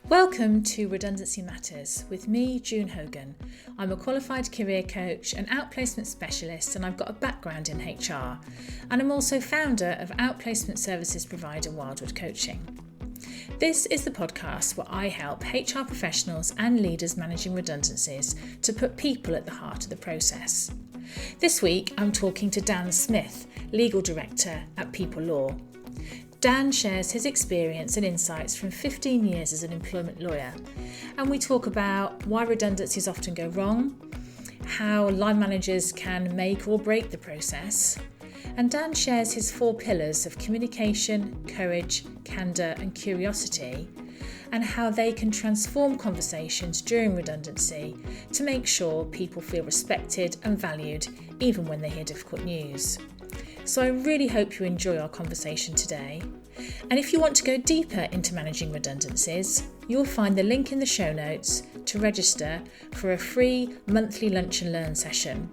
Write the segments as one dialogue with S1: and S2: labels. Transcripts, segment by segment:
S1: Welcome to Redundancy Matters with me, June Hogan. I'm a qualified career coach and outplacement specialist, and I've got a background in HR. And I'm also founder of outplacement services provider Wildwood Coaching. This is the podcast where I help HR professionals and leaders managing redundancies to put people at the heart of the process. This week, I'm talking to Dan Smith, Legal Director at People Law. Dan shares his experience and insights from 15 years as an employment lawyer, and we talk about why redundancies often go wrong, how line managers can make or break the process, and Dan shares his 4 pillars of communication, courage, candour and curiosity, and how they can transform conversations during redundancy to make sure people feel respected and valued even when they hear difficult news. So I really hope you enjoy our conversation today. And if you want to go deeper into managing redundancies, you'll find the link in the show notes to register for a free monthly lunch and learn session,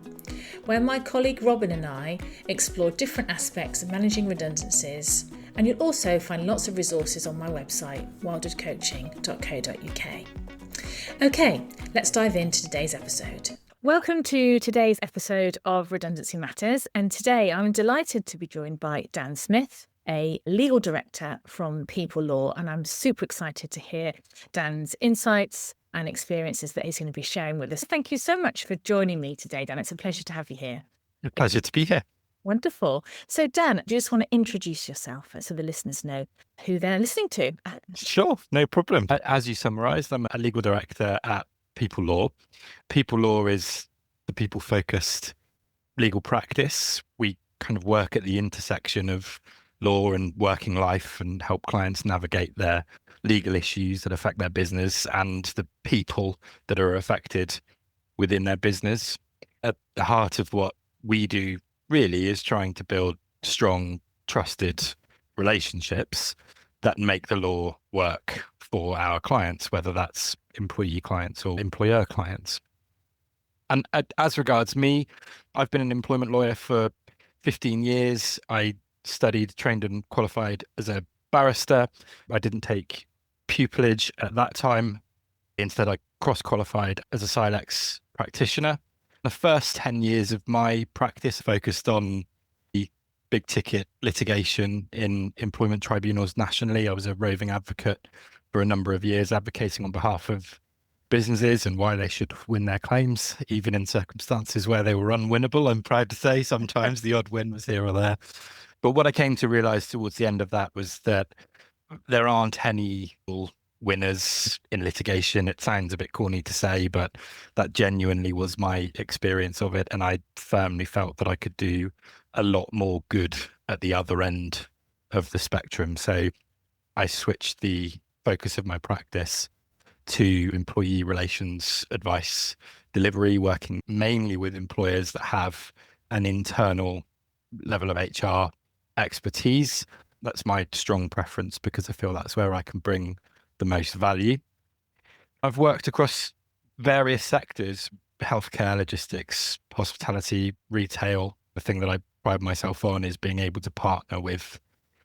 S1: where my colleague Robin and I explore different aspects of managing redundancies. And you'll also find lots of resources on my website, wildwoodcoaching.co.uk. Okay, let's dive into today's episode. Welcome to today's episode of Redundancy Matters, and today I'm delighted to be joined by Dan Smith, a legal director from People Law, and I'm super excited to hear Dan's insights and experiences that he's going to be sharing with us. Thank you so much for joining me today, Dan. It's a pleasure to have you here.
S2: A pleasure to be here.
S1: Wonderful. So, Dan, do you just want to introduce yourself so the listeners know who they're listening to?
S2: Sure, no problem. As you summarised, I'm a legal director at People Law. People Law is the people-focused legal practice. We kind of work at the intersection of law and working life and help clients navigate their legal issues that affect their business and the people that are affected within their business. At the heart of what we do really is trying to build strong, trusted relationships that make the law work for our clients, whether that's employee clients or employer clients. And as regards me, I've been an employment lawyer for 15 years. I studied, trained and qualified as a barrister. I didn't take pupillage at that time. Instead, I cross-qualified as a Silex practitioner. The first 10 years of my practice focused on the big ticket litigation in employment tribunals nationally. I was a roving advocate for a number of years, advocating on behalf of businesses and why they should win their claims, even in circumstances where they were unwinnable. I'm proud to say sometimes the odd win was here or there. But what I came to realize towards the end of that was that there aren't any winners in litigation. It sounds a bit corny to say, but that genuinely was my experience of it. And I firmly felt that I could do a lot more good at the other end of the spectrum. So I switched the focus of my practice to employee relations advice delivery, working mainly with employers that have an internal level of HR expertise. That's my strong preference because I feel that's where I can bring the most value. I've worked across various sectors: healthcare, logistics, hospitality, retail. The thing that I pride myself on is being able to partner with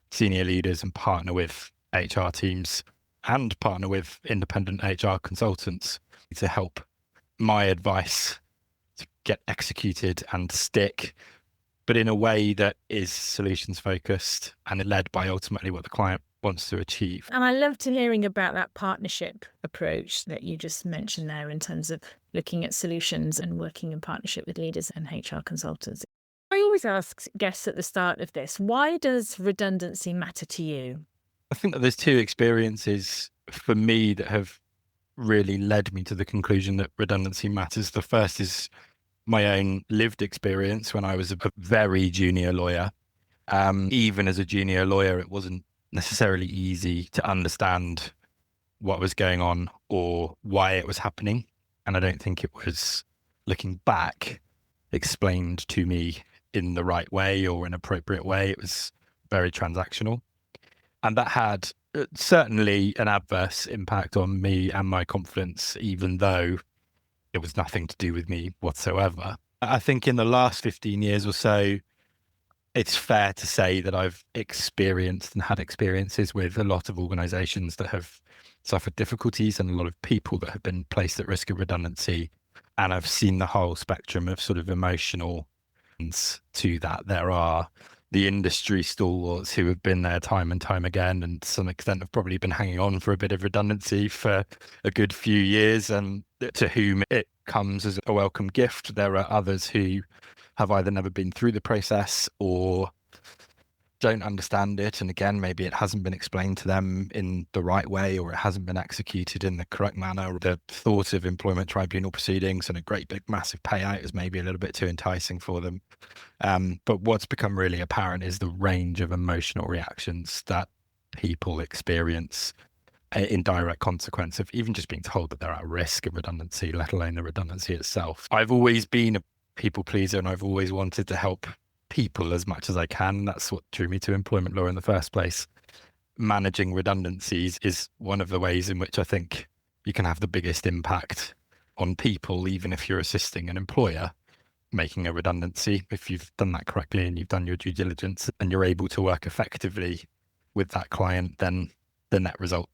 S2: senior leaders and partner with HR teams and partner with independent HR consultants to help my advice to get executed and stick, but in a way that is solutions focused and led by ultimately what the client wants to achieve.
S1: And I loved hearing about that partnership approach that you just mentioned there in terms of looking at solutions and working in partnership with leaders and HR consultants. I always ask guests at the start of this, why does redundancy matter to you?
S2: I think that there's 2 experiences for me that have really led me to the conclusion that redundancy matters. The first is my own lived experience when I was a very junior lawyer. Even as a junior lawyer, it wasn't necessarily easy to understand what was going on or why it was happening. And I don't think it was, looking back, explained to me in the right way or an appropriate way. It was very transactional. And that had certainly an adverse impact on me and my confidence, even though it was nothing to do with me whatsoever. I think in the last 15 years or so, it's fair to say that I've experienced and had experiences with a lot of organizations that have suffered difficulties and a lot of people that have been placed at risk of redundancy. And I've seen the whole spectrum of sort of emotional to that. There are the industry stalwarts who have been there time and time again, and to some extent have probably been hanging on for a bit of redundancy for a good few years, and to whom it comes as a welcome gift. There are others who have either never been through the process or don't understand it. And again, maybe it hasn't been explained to them in the right way, or it hasn't been executed in the correct manner. The thought of employment tribunal proceedings and a great big massive payout is maybe a little bit too enticing for them. But what's become really apparent is the range of emotional reactions that people experience in direct consequence of even just being told that they're at risk of redundancy, let alone the redundancy itself. I've always been a people pleaser, and I've always wanted to help people as much as I can. That's what drew me to employment law in the first place. Managing redundancies is one of the ways in which I think you can have the biggest impact on people, even if you're assisting an employer making a redundancy. If you've done that correctly and you've done your due diligence and you're able to work effectively with that client, then the net result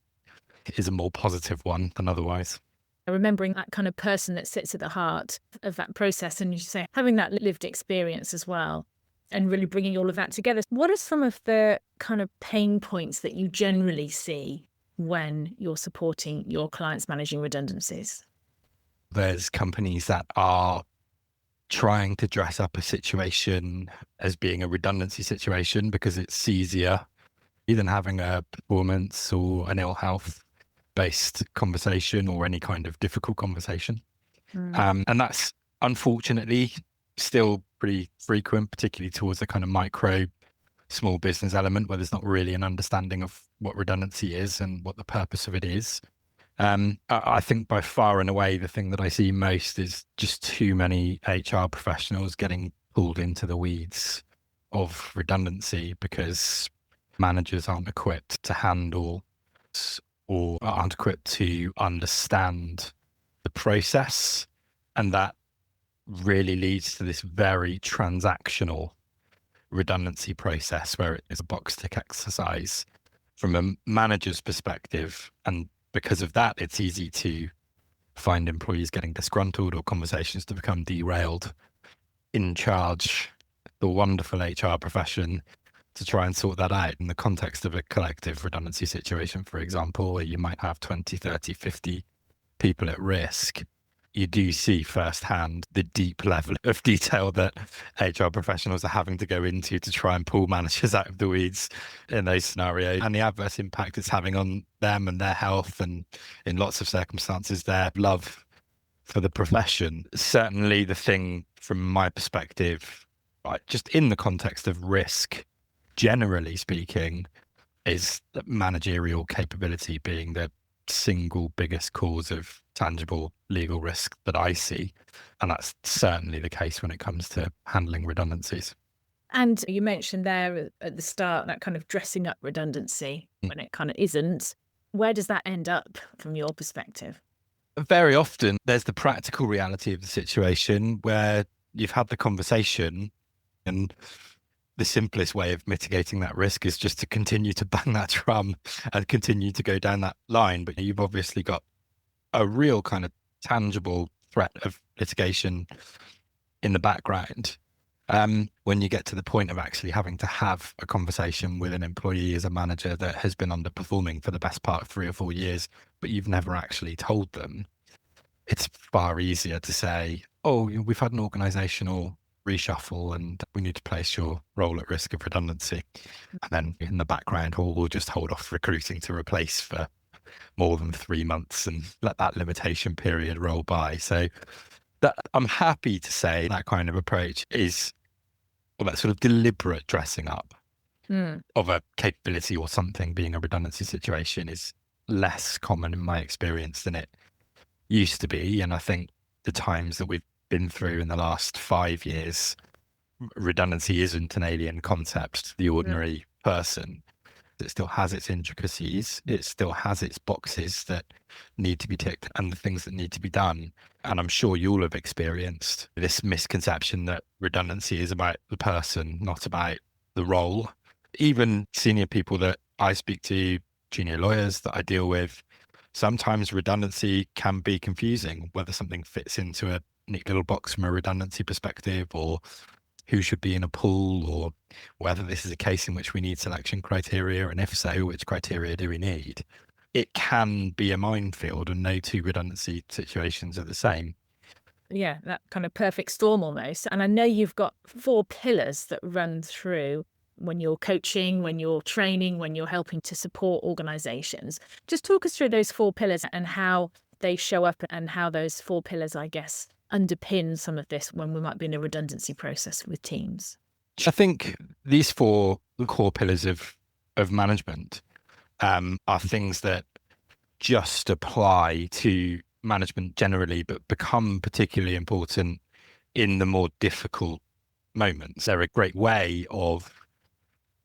S2: is a more positive one than otherwise.
S1: Remembering that kind of person that sits at the heart of that process, and you say having that lived experience as well, and really bringing all of that together. What are some of the kind of pain points that you generally see when you're supporting your clients managing redundancies?
S2: There's companies that are trying to dress up a situation as being a redundancy situation because it's easier than having a performance or an ill health based conversation or any kind of difficult conversation. And that's unfortunately still pretty frequent, particularly towards the kind of micro small business element where there's not really an understanding of what redundancy is and what the purpose of it is. I think by far and away, the thing that I see most is just too many HR professionals getting pulled into the weeds of redundancy because managers aren't equipped to handle or aren't equipped to understand the process. And that really leads to this very transactional redundancy process where it is a box tick exercise from a manager's perspective. And because of that, it's easy to find employees getting disgruntled or conversations to become derailed. In charge, the wonderful HR profession to try and sort that out in the context of a collective redundancy situation, for example, where you might have 20, 30, 50 people at risk. You do see firsthand the deep level of detail that HR professionals are having to go into to try and pull managers out of the weeds in those scenarios, and the adverse impact it's having on them and their health, and in lots of circumstances, their love for the profession. Certainly the thing from my perspective, right, just in the context of risk, generally speaking, is managerial capability being the single biggest cause of tangible legal risk that I see. And that's certainly the case when it comes to handling redundancies.
S1: And you mentioned there at the start that kind of dressing up redundancy when it kind of isn't. Where does that end up from your perspective?
S2: Very often, there's the practical reality of the situation where you've had the conversation, and the simplest way of mitigating that risk is just to continue to bang that drum and continue to go down that line. But you've obviously got a real kind of tangible threat of litigation in the background. When you get to the point of actually having to have a conversation with an employee as a manager that has been underperforming for the best part of 3 or 4 years, but you've never actually told them, it's far easier to say, oh, we've had an organizational reshuffle and we need to place your role at risk of redundancy. And then in the background, we'll just hold off recruiting to replace for more than 3 months and let that limitation period roll by. So that I'm happy to say that kind of approach is, well, that sort of deliberate dressing up of a capability or something being a redundancy situation is less common in my experience than it used to be. And I think the times that we've been through in the last 5 years, redundancy isn't an alien concept to the ordinary person. It still has its intricacies. It still has its boxes that need to be ticked and the things that need to be done. And I'm sure you'll have experienced this misconception that redundancy is about the person, not about the role. Even senior people that I speak to, junior lawyers that I deal with, sometimes redundancy can be confusing, whether something fits into a neat little box from a redundancy perspective, or who should be in a pool, or whether this is a case in which we need selection criteria, and if so, which criteria do we need? It can be a minefield, and no two redundancy situations are the same.
S1: Yeah, that kind of perfect storm almost. And I know you've got 4 pillars that run through when you're coaching, when you're training, when you're helping to support organizations. Just talk us through those 4 pillars and how they show up, and how those 4 pillars, I guess, underpin some of this when we might be in a redundancy process with teams.
S2: I think these 4 core pillars of management are things that just apply to management generally, but become particularly important in the more difficult moments. They're a great way of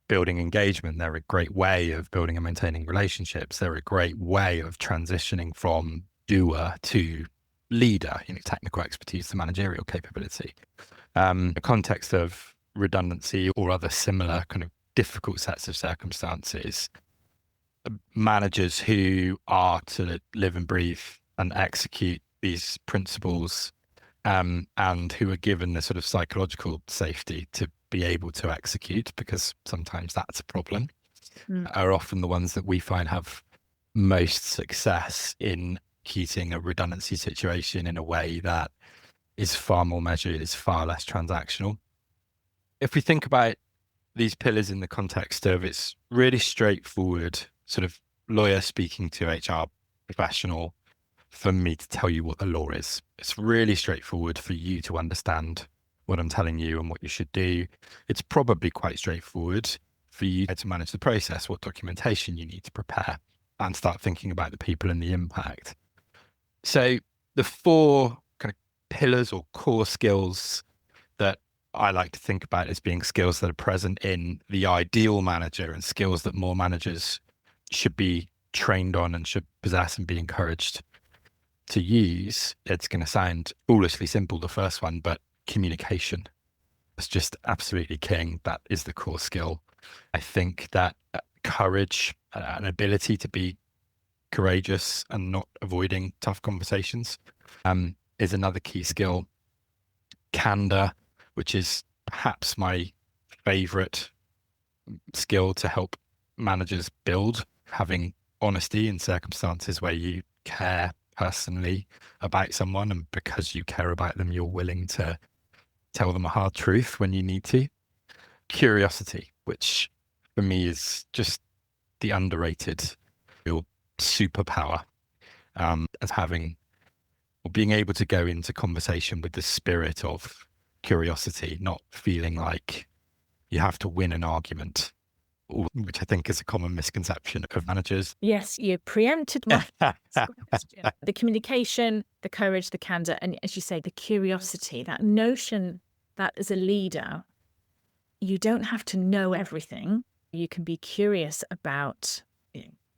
S2: building engagement. They're a great way of building and maintaining relationships. They're a great way of transitioning from doer to leader, technical expertise to managerial capability. The context of redundancy or other similar kind of difficult sets of circumstances, managers who are to live and breathe and execute these principles, and who are given the sort of psychological safety to be able to execute, because sometimes that's a problem, are often the ones that we find have most success in executing a redundancy situation in a way that is far more measured, is far less transactional. If we think about these pillars in the context of, it's really straightforward, sort of lawyer speaking to HR professional, for me to tell you what the law is. It's really straightforward for you to understand what I'm telling you and what you should do. It's probably quite straightforward for you to manage the process, what documentation you need to prepare, and start thinking about the people and the impact. So the 4 kind of pillars or core skills that I like to think about as being skills that are present in the ideal manager, and skills that more managers should be trained on and should possess and be encouraged to use. It's going to sound foolishly simple, the first one, but communication is just absolutely king. That is the core skill. I think that courage, an ability to be courageous and not avoiding tough conversations, is another key skill. Candour, which is perhaps my favorite skill to help managers build, having honesty in circumstances where you care personally about someone, and because you care about them, you're willing to tell them a hard truth when you need to. Curiosity, which for me is just the underrated real superpower, as having or being able to go into conversation with the spirit of curiosity, not feeling like you have to win an argument, which I think is a common misconception of managers.
S1: Yes, you preempted my question. The communication, the courage, the candour, and as you say, the curiosity, that notion that as a leader, you don't have to know everything. You can be curious about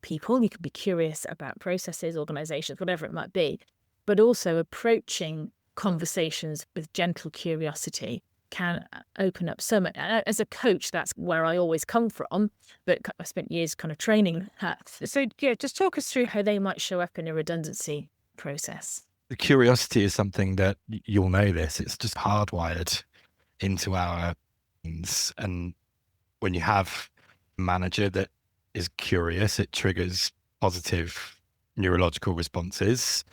S1: people, you can be curious about processes, organizations, whatever it might be, but also approaching conversations with gentle curiosity can open up so much. As a coach, that's where I always come from, but I spent years kind of training that. So yeah, just talk us through how they might show up in a redundancy process.
S2: The curiosity is something that, you'll know this, it's just hardwired into our brains. And when you have a manager that is curious, it triggers positive neurological responses.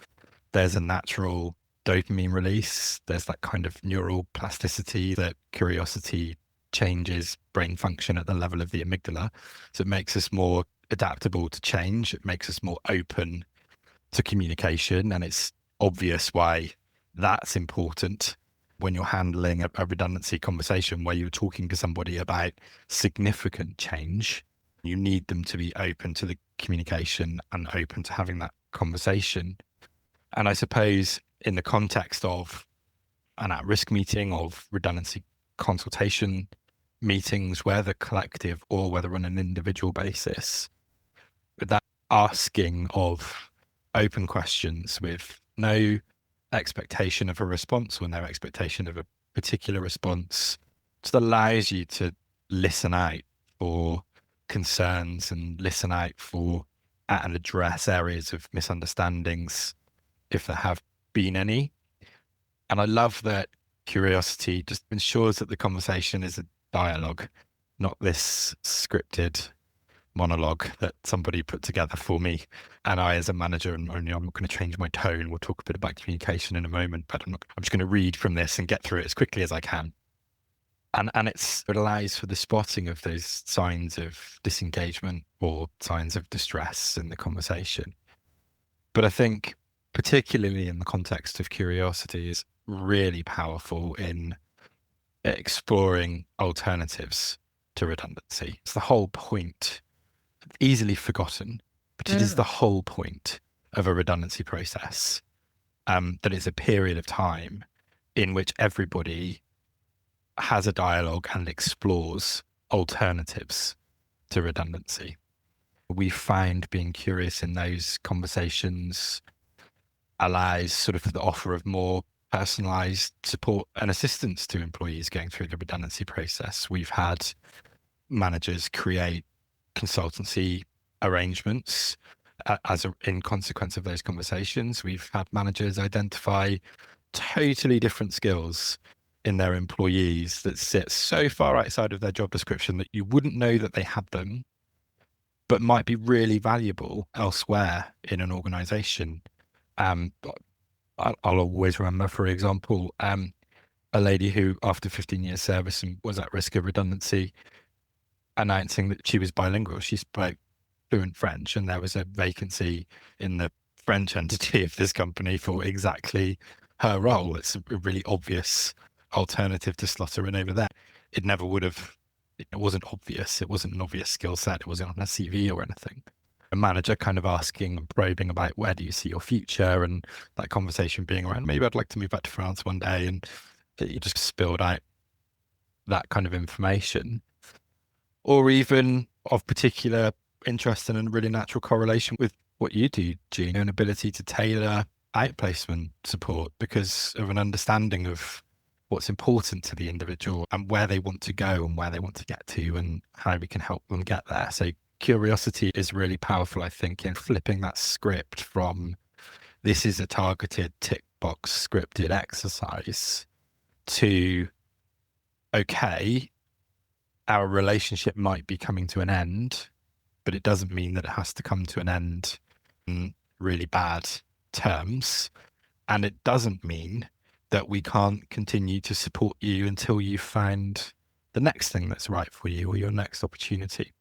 S2: There's a natural dopamine release. There's that kind of neural plasticity that curiosity changes brain function at the level of the amygdala. So it makes us more adaptable to change. It makes us more open to communication. And it's obvious why that's important when you're handling a redundancy conversation where you're talking to somebody about significant change. You need them to be open to the communication and open to having that conversation. And I suppose in the context of an at-risk meeting, of redundancy consultation, meetings, whether collective or whether on an individual basis, with that asking of open questions with no expectation of a response or no expectation of a particular response, just allows you to listen out for concerns and listen out for and address areas of misunderstandings if there have been any. And I love that curiosity just ensures that the conversation is a dialogue, not this scripted monologue that somebody put together for me. And I, as a manager, and I'm not going to change my tone. We'll talk a bit about communication in a moment, but I'm just going to read from this and get through it as quickly as I can. And it allows for the spotting of those signs of disengagement or signs of distress in the conversation. But I think, particularly in the context of curiosity, is really powerful in exploring alternatives to redundancy. It's the whole point, easily forgotten, but it is the whole point of a redundancy process, that it's a period of time in which everybody has a dialogue and explores alternatives to redundancy. We find being curious in those conversations allows sort of the offer of more personalized support and assistance to employees going through the redundancy process. We've had managers create consultancy arrangements in consequence of those conversations. We've had managers identify totally different skills in their employees that sit so far outside of their job description that you wouldn't know that they had them, but might be really valuable elsewhere in an organization. I'll always remember, for example, a lady who, after 15 years service and was at risk of redundancy, announcing that she was bilingual. She spoke fluent French, and there was a vacancy in the French entity of this company for exactly her role. It's a really obvious alternative to slot her in over there. It never would have, it wasn't obvious. It wasn't an obvious skill set. It wasn't on her CV or anything. A manager kind of asking and probing about where do you see your future, and that conversation being around, maybe I'd like to move back to France one day, and you just spilled out that kind of information. Or even of particular interest and a really natural correlation with what you do, Gene, an ability to tailor outplacement support because of an understanding of what's important to the individual and where they want to go and where they want to get to and how we can help them get there. So curiosity is really powerful, I think, in flipping that script from this is a targeted tick box scripted exercise to, okay, our relationship might be coming to an end, but it doesn't mean that it has to come to an end in really bad terms. And it doesn't mean that we can't continue to support you until you find the next thing that's right for you or your next opportunity.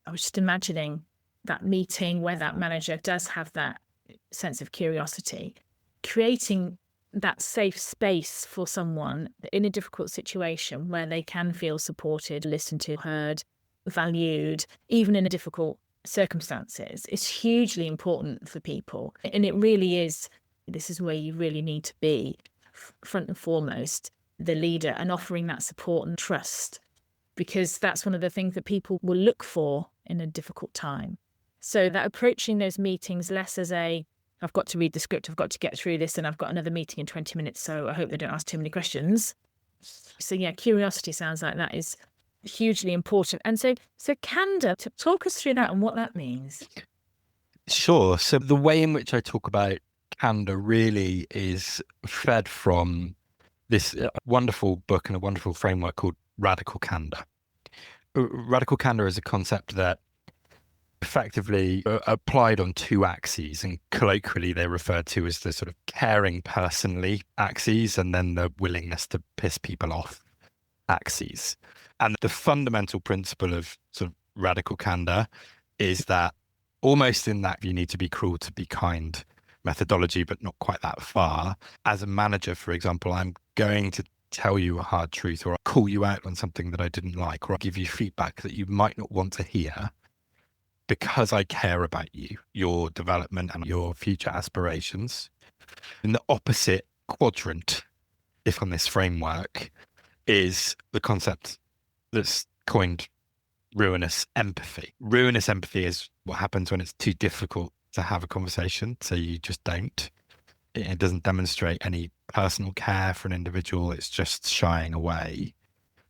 S1: I was just imagining that meeting where that manager does have that sense of curiosity, creating that safe space for someone in a difficult situation where they can feel supported, listened to, heard, valued, even in difficult circumstances. It's hugely important for people. And it really is, this is where you really need to be, front and foremost, the leader, and offering that support and trust, because that's one of the things that people will look for in a difficult time. So that approaching those meetings less as a, I've got to read the script, I've got to get through this, and I've got another meeting in 20 minutes, so I hope they don't ask too many questions. So yeah, curiosity sounds like that is hugely important. And so Candour, talk us through that and what that means.
S2: Sure. So the way in which I talk about Candour really is fed from this wonderful book and a wonderful framework called Radical Candour. Radical Candour is a concept that effectively applied on two axes, and colloquially they're referred to as the sort of caring personally axes and then the willingness to piss people off axes. And the fundamental principle of sort of radical candour is that almost in that you need to be cruel to be kind methodology, but not quite that far. As a manager, for example, I'm going to tell you a hard truth, or I'll call you out on something that I didn't like, or I'll give you feedback that you might not want to hear, because I care about you, your development and your future aspirations. In the opposite quadrant, if on this framework, is the concept that's coined ruinous empathy. Ruinous empathy is what happens when it's too difficult to have a conversation, so you just don't. It doesn't demonstrate any personal care for an individual. It's just shying away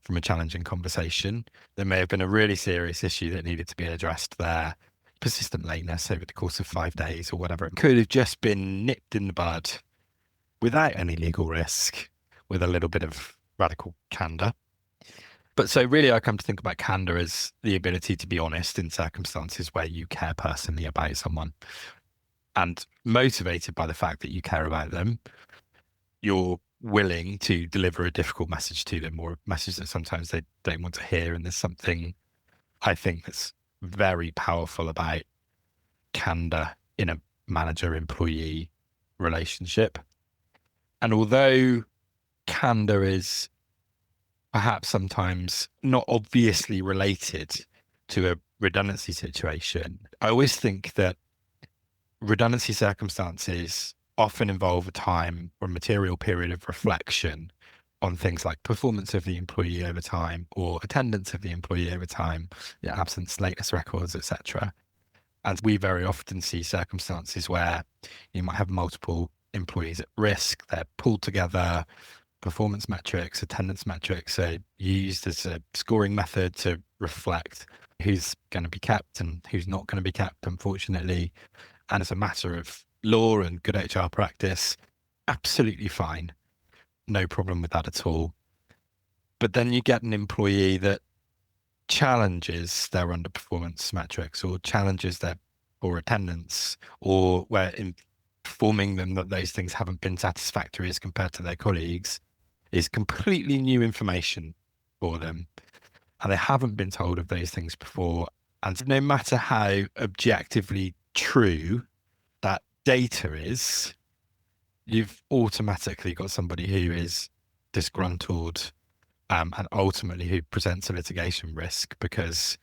S2: from a challenging conversation. There may have been a really serious issue that needed to be addressed there. Persistent lateness over the course of 5 days or whatever. It could have just been nipped in the bud without any legal risk, with a little bit of radical candor. But so really, I come to think about candor as the ability to be honest in circumstances where you care personally about someone and motivated by the fact that you care about them. You're willing to deliver a difficult message to them, or a message that sometimes they don't want to hear. And there's something I think that's very powerful about candor in a manager-employee relationship. And although candor is perhaps sometimes not obviously related to a redundancy situation, I always think that redundancy circumstances often involve a time or a material period of reflection on things like performance of the employee over time, or attendance of the employee over time, absence, lateness records, etc. And we very often see circumstances where you might have multiple employees at risk, they're pulled together, performance metrics, attendance metrics are used as a scoring method to reflect who's going to be kept and who's not going to be kept, unfortunately. And as a matter of law and good HR practice, absolutely fine. No problem with that at all. But then you get an employee that challenges their underperformance metrics, or challenges their poor attendance, or where informing them that those things haven't been satisfactory as compared to their colleagues is completely new information for them. And they haven't been told of those things before. And no matter how objectively true that data is, you've automatically got somebody who is disgruntled, and ultimately who presents a litigation risk because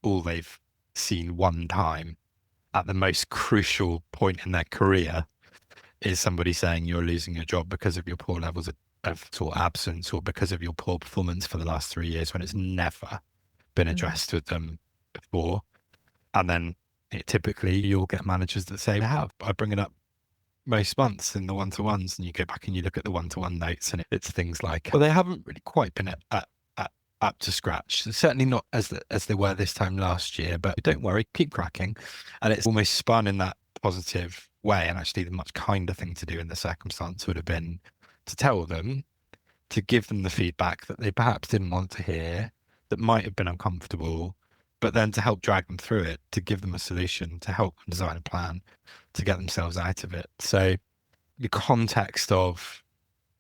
S2: all they've seen one time at the most crucial point in their career is somebody saying you're losing your job because of your poor levels of sort of absence, or because of your poor performance for the last 3 years, when it's never been addressed with them before. And then typically you'll get managers that say, I bring it up most months in the one-to-ones, and you go back and you look at the one-to-one notes, and it's things like, well, they haven't really quite been up to scratch. Certainly not as they were this time last year, but don't worry, keep cracking. And it's almost spun in that positive way. And actually the much kinder thing to do in the circumstance would have been to tell them, to give them the feedback that they perhaps didn't want to hear, that might have been uncomfortable, but then to help drag them through it, to give them a solution, to help them design a plan to get themselves out of it. So the context of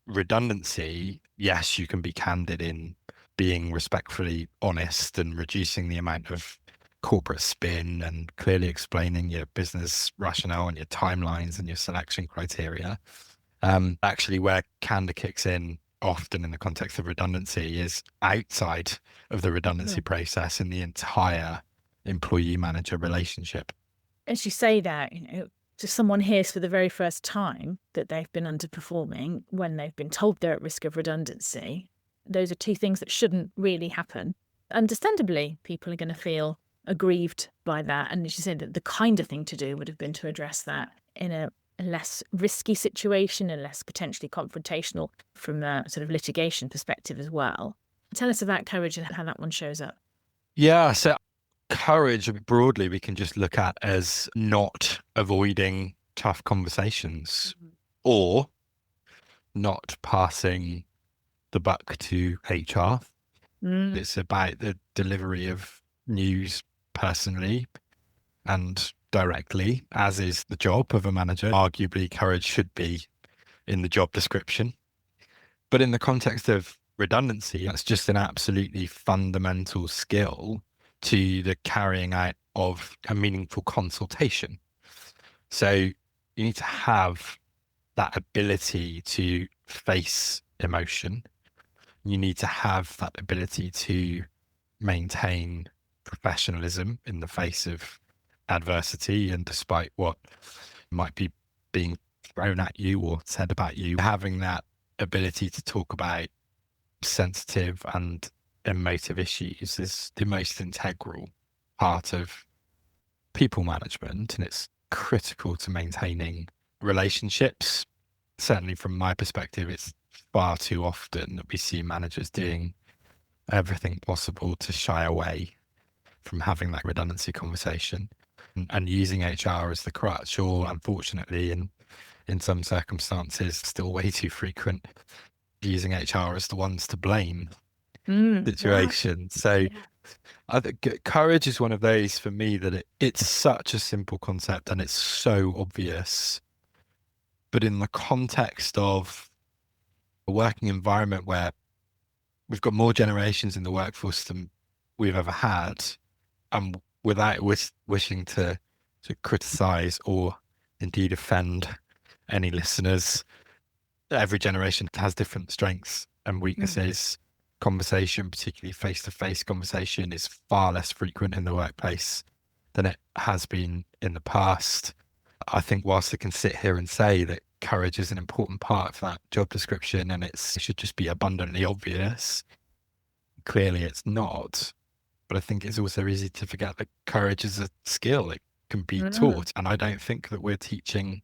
S2: redundancy, yes, you can be candid in being respectfully honest and reducing the amount of corporate spin and clearly explaining your business rationale and your timelines and your selection criteria. Actually, where candor kicks in often in the context of redundancy is outside of the redundancy process in the entire employee-manager relationship.
S3: As you say that, so someone hears for the very first time that they've been underperforming when they've been told they're at risk of redundancy. Those are two things that shouldn't really happen. Understandably, people are going to feel aggrieved by that. And as you said, the kinder thing to do would have been to address that in a less risky situation and less potentially confrontational from a sort of litigation perspective as well. Tell us about courage and how that one shows up.
S2: Yeah, so courage broadly we can just look at as not avoiding tough conversations or not passing the buck to HR. It's about the delivery of news personally and directly, as is the job of a manager. Arguably, courage should be in the job description. But in the context of redundancy, that's just an absolutely fundamental skill to the carrying out of a meaningful consultation. So you need to have that ability to face emotion. You need to have that ability to maintain professionalism in the face of adversity and despite what might be being thrown at you or said about you. Having that ability to talk about sensitive and emotive issues is the most integral part of people management, and it's critical to maintaining relationships. Certainly from my perspective, it's far too often that we see managers doing everything possible to shy away from having that redundancy conversation and using HR as the crutch, or unfortunately in some circumstances still way too frequent, using HR as the ones to blame situation. So I think courage is one of those for me that it's such a simple concept and it's so obvious, but in the context of a working environment where we've got more generations in the workforce than we've ever had, and without wishing to criticize or indeed offend any listeners, every generation has different strengths and weaknesses. Conversation, particularly face-to-face conversation, is far less frequent in the workplace than it has been in the past. I think whilst I can sit here and say that courage is an important part of that job description and it should just be abundantly obvious, clearly it's not. But I think it's also easy to forget that courage is a skill. It can be taught. And I don't think that we're teaching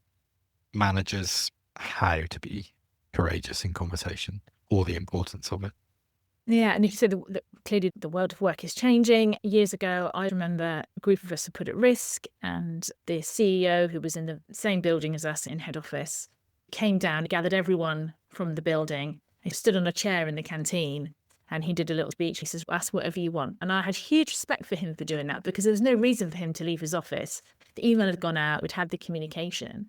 S2: managers how to be courageous in conversation or the importance of it.
S3: Yeah, and if you say clearly the world of work is changing. Years ago, I remember a group of us were put at risk, and the CEO, who was in the same building as us in head office, came down, gathered everyone from the building. He stood on a chair in the canteen and he did a little speech. He says, ask whatever you want. And I had huge respect for him for doing that, because there was no reason for him to leave his office. The email had gone out, we'd had the communication.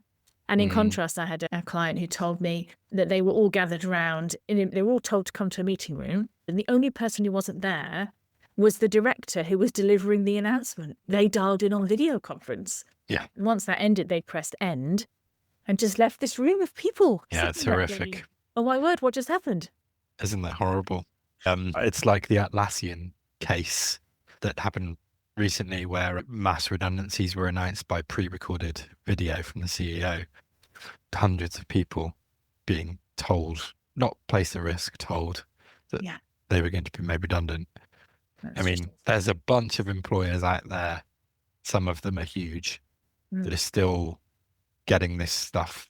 S3: And in contrast, I had a client who told me that they were all gathered around, they were all told to come to a meeting room. And the only person who wasn't there was the director who was delivering the announcement. They dialed in on video conference.
S2: Yeah.
S3: And once that ended, they pressed end and just left this room of people.
S2: Yeah, it's horrific.
S3: Oh my word, what just happened?
S2: Isn't that horrible? It's like the Atlassian case that happened recently, where mass redundancies were announced by pre-recorded video from the CEO. Hundreds of people being told, not placed at risk, told that they were going to be made redundant. I mean, there's a bunch of employers out there, some of them are huge, that are still getting this stuff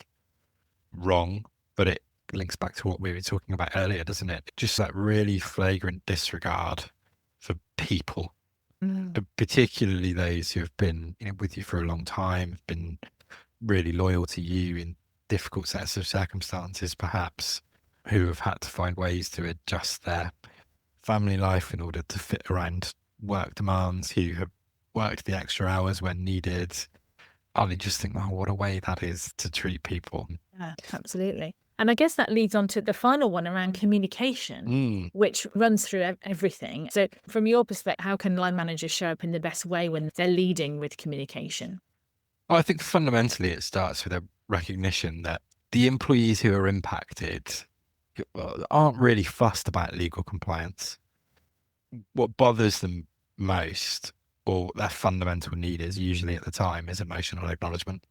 S2: wrong, but it links back to what we were talking about earlier, doesn't it? Just that really flagrant disregard for people, but particularly those who have been with you for a long time, have been really loyal to you in difficult sets of circumstances, perhaps, who have had to find ways to adjust their family life in order to fit around work demands, who have worked the extra hours when needed. I just think, oh, what a way that is to treat people.
S3: Yeah, absolutely. And I guess that leads on to the final one around communication, which runs through everything. So from your perspective, how can line managers show up in the best way when they're leading with communication?
S2: Well, I think fundamentally it starts with a recognition that the employees who are impacted aren't really fussed about legal compliance. What bothers them most, or their fundamental need is usually at the time, is emotional acknowledgement.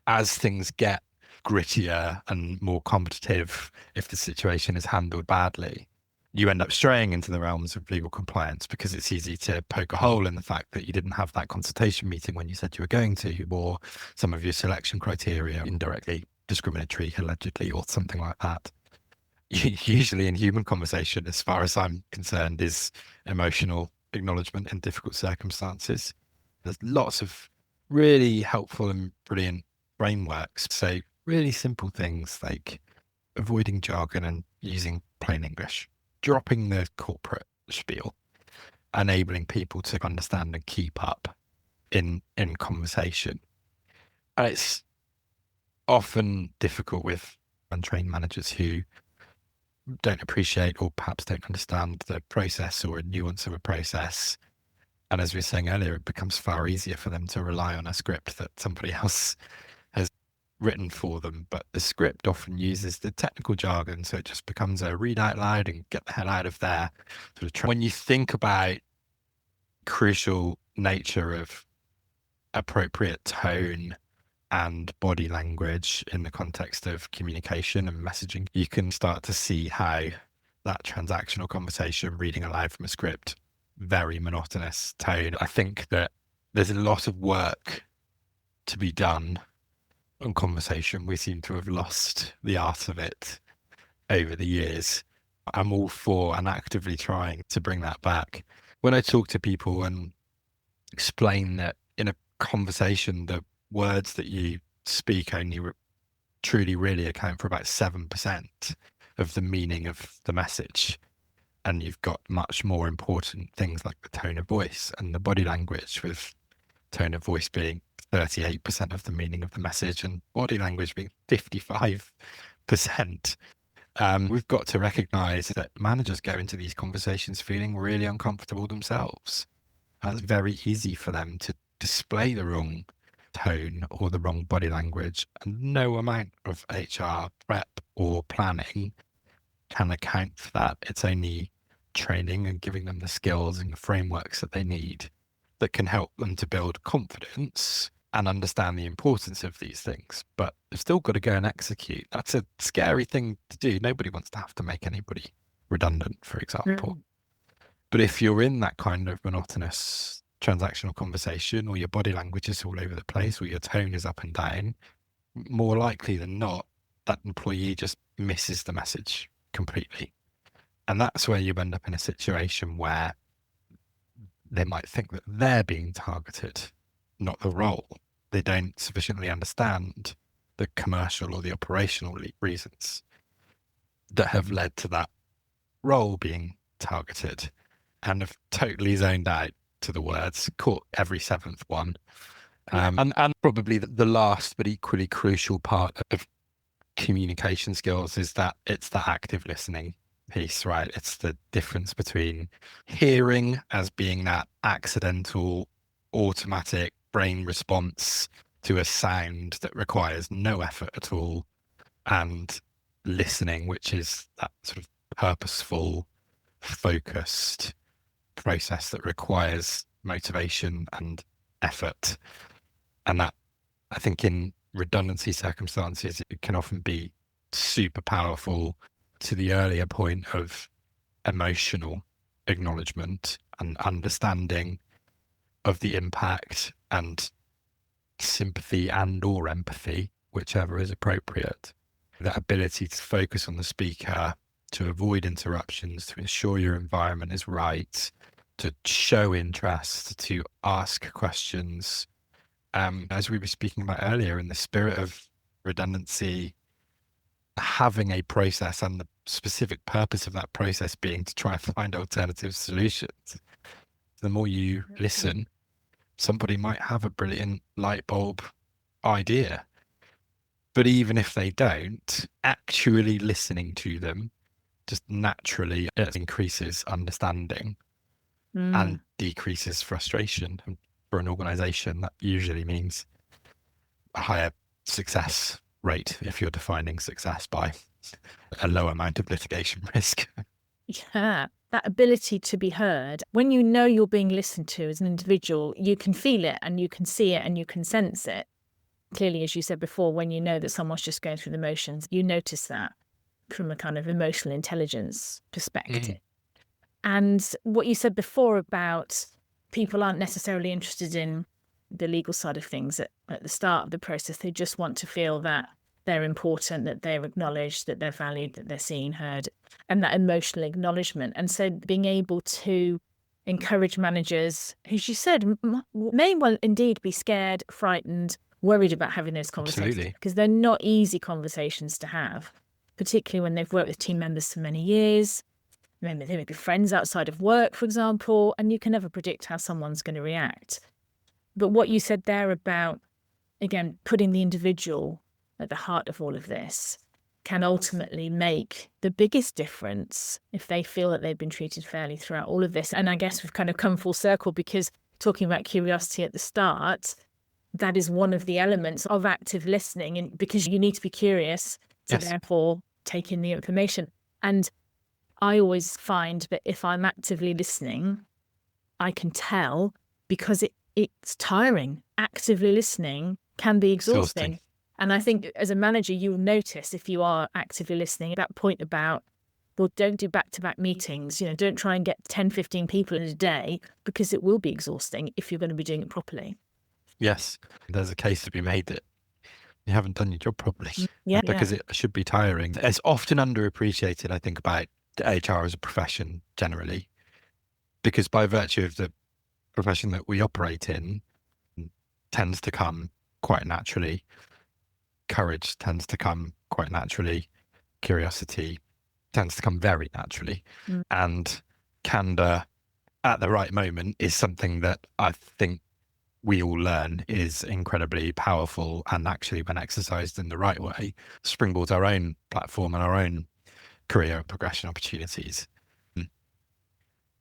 S2: As things get grittier and more competitive, if the situation is handled badly, you end up straying into the realms of legal compliance, because it's easy to poke a hole in the fact that you didn't have that consultation meeting when you said you were going to, or some of your selection criteria indirectly discriminatory, allegedly, or something like that. Usually in human conversation, as far as I'm concerned, is emotional acknowledgement in difficult circumstances. There's lots of really helpful and brilliant frameworks. So really simple things like avoiding jargon and using plain English, dropping the corporate spiel, enabling people to understand and keep up in conversation. And it's often difficult with untrained managers who don't appreciate or perhaps don't understand the process or a nuance of a process. And as we were saying earlier, it becomes far easier for them to rely on a script that somebody else has written for them. But the script often uses the technical jargon, so it just becomes a read out loud and get the hell out of there. When you think about crucial nature of appropriate tone and body language in the context of communication and messaging, you can start to see how that transactional conversation, reading aloud from a script, very monotonous tone. I think that there's a lot of work to be done on conversation. We seem to have lost the art of it over the years. I'm all for and actively trying to bring that back. When I talk to people and explain that in a conversation, the words that you speak only truly really account for about 7% of the meaning of the message. And you've got much more important things like the tone of voice and the body language, with tone of voice being 38% of the meaning of the message and body language being 55%. We've got to recognize that managers go into these conversations feeling really uncomfortable themselves. It's very easy for them to display the wrong tone or the wrong body language, and no amount of HR prep or planning can account for that. It's only training and giving them the skills and the frameworks that they need that can help them to build confidence and understand the importance of these things. But they've still got to go and execute. That's a scary thing to do. Nobody wants to have to make anybody redundant, for example. But if you're in that kind of monotonous transactional conversation, or your body language is all over the place, or your tone is up and down, more likely than not, that employee just misses the message completely. And that's where you end up in a situation where they might think that they're being targeted, not the role. They don't sufficiently understand the commercial or the operational reasons that have led to that role being targeted, and have totally zoned out to the words, caught every seventh one. And probably the last but equally crucial part of communication skills is that it's the active listening piece, right? It's the difference between hearing as being that accidental, automatic brain response to a sound that requires no effort at all, and listening, which is that sort of purposeful, focused process that requires motivation and effort. And that, I think, in redundancy circumstances, it can often be super powerful to the earlier point of emotional acknowledgement and understanding of the impact, and sympathy and or empathy, whichever is appropriate. That ability to focus on the speaker, to avoid interruptions, to ensure your environment is right, to show interest, to ask questions. As we were speaking about earlier, in the spirit of redundancy, having a process and the specific purpose of that process being to try and find alternative solutions. The more you listen, somebody might have a brilliant light bulb idea. But even if they don't, actually listening to them just naturally increases understanding and decreases frustration. And for an organization, that usually means a higher success rate if you're defining success by a low amount of litigation risk.
S3: Yeah, that ability to be heard. When you know you're being listened to as an individual, you can feel it and you can see it and you can sense it. Clearly, as you said before, when you know that someone's just going through the motions, you notice that from a kind of emotional intelligence perspective. And what you said before about people aren't necessarily interested in the legal side of things at the start of the process. They just want to feel that they're important, that they're acknowledged, that they're valued, that they're seen, heard, and that emotional acknowledgement. And so being able to encourage managers, as you said, may well indeed be scared, frightened, worried about having those conversations, because they're not easy conversations to have, particularly when they've worked with team members for many years. Maybe they may be friends outside of work, for example, and you can never predict how someone's going to react. But what you said there about, again, putting the individual at the heart of all of this can ultimately make the biggest difference if they feel that they've been treated fairly throughout all of this. And I guess we've kind of come full circle, because talking about curiosity at the start, that is one of the elements of active listening, and because you need to be curious to therefore take in the information. And I always find that if I'm actively listening, I can tell, because it's tiring. Actively listening can be exhausting. And I think as a manager, you'll notice if you are actively listening, that point about Well, don't do back-to-back meetings. Don't try and get 10, 15 people in a day, because it will be exhausting if you're going to be doing it properly.
S2: Yes, there's a case to be made that you haven't done your job properly.
S3: Yeah.
S2: Because it should be tiring. It's often underappreciated, I think, about HR as a profession generally, because by virtue of the profession that we operate in, tends to come quite naturally. Courage tends to come quite naturally. Curiosity tends to come very naturally. And candour at the right moment is something that I think we all learn is incredibly powerful, and actually, when exercised in the right way, springboards our own platform and our own career progression opportunities.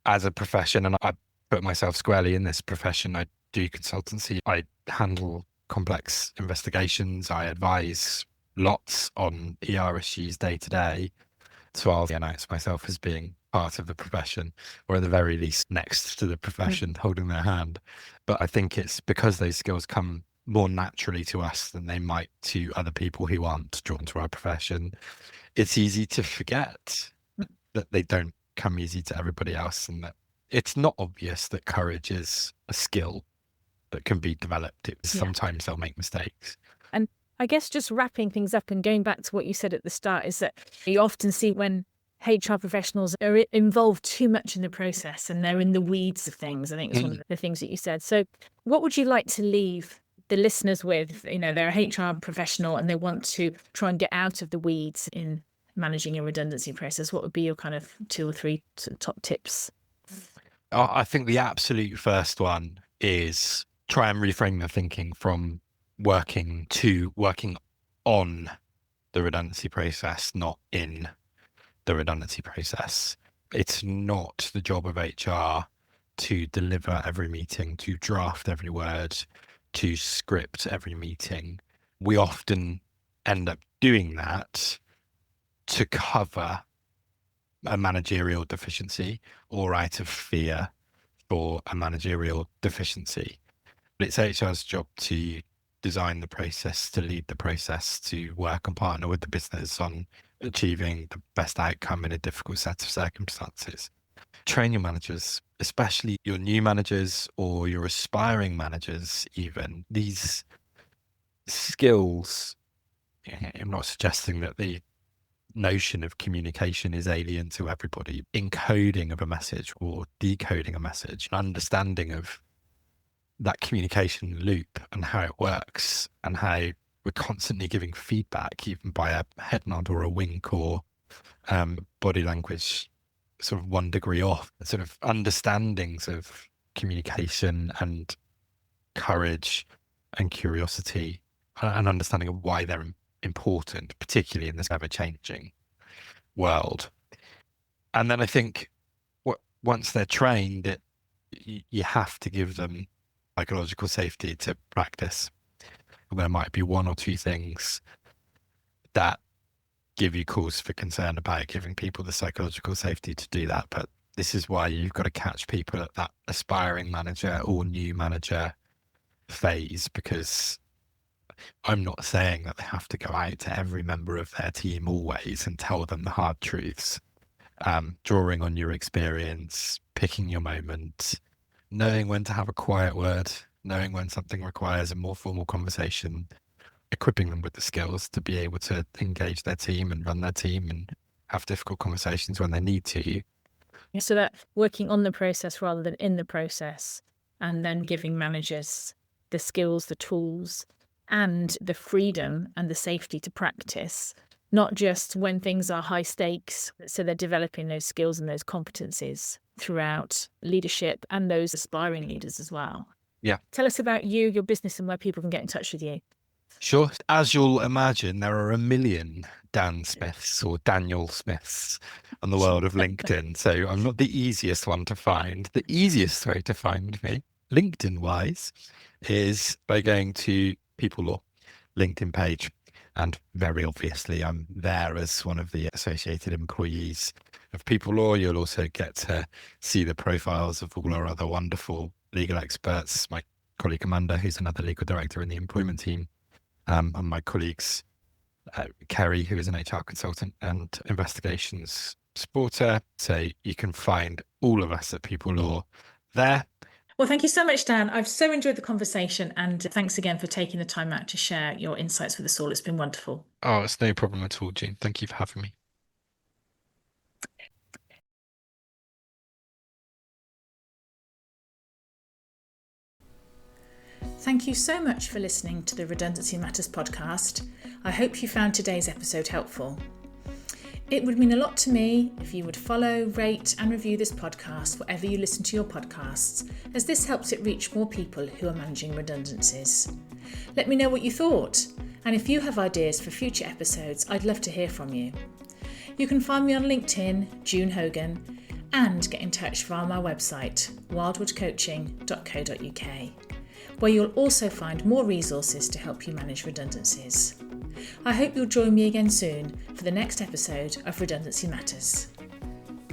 S2: As a profession, and I put myself squarely in this profession, I do consultancy, I handle complex investigations, I advise lots on ER issues day to day. So I'll announce myself as being part of the profession, or at the very least next to the profession, holding their hand. But I think it's because those skills come more naturally to us than they might to other people who aren't drawn to our profession. It's easy to forget that they don't come easy to everybody else, and that it's not obvious that courage is a skill that can be developed. Sometimes they'll make mistakes.
S3: And I guess just wrapping things up and going back to what you said at the start is that you often see when HR professionals are involved too much in the process and they're in the weeds of things. I think it's one of the things that you said. So what would you like to leave the listeners with? They're a HR professional and they want to try and get out of the weeds in managing a redundancy process. What would be your kind of 2 or 3 top tips?
S2: I think the absolute first one is try and reframe the thinking from working on the redundancy process, not in the redundancy process. It's not the job of HR to deliver every meeting, to draft every word, to script every meeting. We often end up doing that to cover a managerial deficiency or out of fear for a managerial deficiency. But it's HR's job to design the process, to lead the process, to work and partner with the business on achieving the best outcome in a difficult set of circumstances. Train your managers, especially your new managers or your aspiring managers even. These skills, I'm not suggesting that the notion of communication is alien to everybody. Encoding of a message or decoding a message, an understanding of that communication loop and how it works, and how we're constantly giving feedback, even by a head nod or a wink or body language sort of 1 degree off, sort of understandings of communication and courage and curiosity, and understanding of why they're important, particularly in this ever-changing world. And then I think once they're trained, you have to give them psychological safety to practice. There might be 1 or 2 things that give you cause for concern about giving people the psychological safety to do that. But this is why you've got to catch people at that aspiring manager or new manager phase, because I'm not saying that they have to go out to every member of their team always and tell them the hard truths. Drawing on your experience, picking your moment, knowing when to have a quiet word, knowing when something requires a more formal conversation, equipping them with the skills to be able to engage their team and run their team and have difficult conversations when they need to.
S3: So that working on the process rather than in the process, and then giving managers the skills, the tools, and the freedom and the safety to practice, not just when things are high stakes. So they're developing those skills and those competencies throughout leadership and those aspiring leaders as well.
S2: Yeah.
S3: Tell us about you, your business, and where people can get in touch with you.
S2: Sure. As you'll imagine, there are a million Dan Smiths or Daniel Smiths on the world of LinkedIn. So I'm not the easiest one to find. The easiest way to find me, LinkedIn-wise, is by going to People Law LinkedIn page. And very obviously, I'm there as one of the associated employees of People Law. You'll also get to see the profiles of all our other wonderful legal experts. My colleague Amanda, who's another legal director in the employment team, and my colleagues, Kerry, who is an HR consultant and investigations supporter. So you can find all of us at People Law there.
S1: Well, thank you so much, Dan. I've so enjoyed the conversation, and thanks again for taking the time out to share your insights with us all. It's been wonderful.
S2: Oh, it's no problem at all, June. Thank you for having me.
S1: Thank you so much for listening to the Redundancy Matters podcast. I hope you found today's episode helpful. It would mean a lot to me if you would follow, rate and review this podcast wherever you listen to your podcasts, as this helps it reach more people who are managing redundancies. Let me know what you thought, and if you have ideas for future episodes, I'd love to hear from you. You can find me on LinkedIn, June Hogan, and get in touch via my website, wildwoodcoaching.co.uk, where you'll also find more resources to help you manage redundancies. I hope you'll join me again soon for the next episode of Redundancy Matters.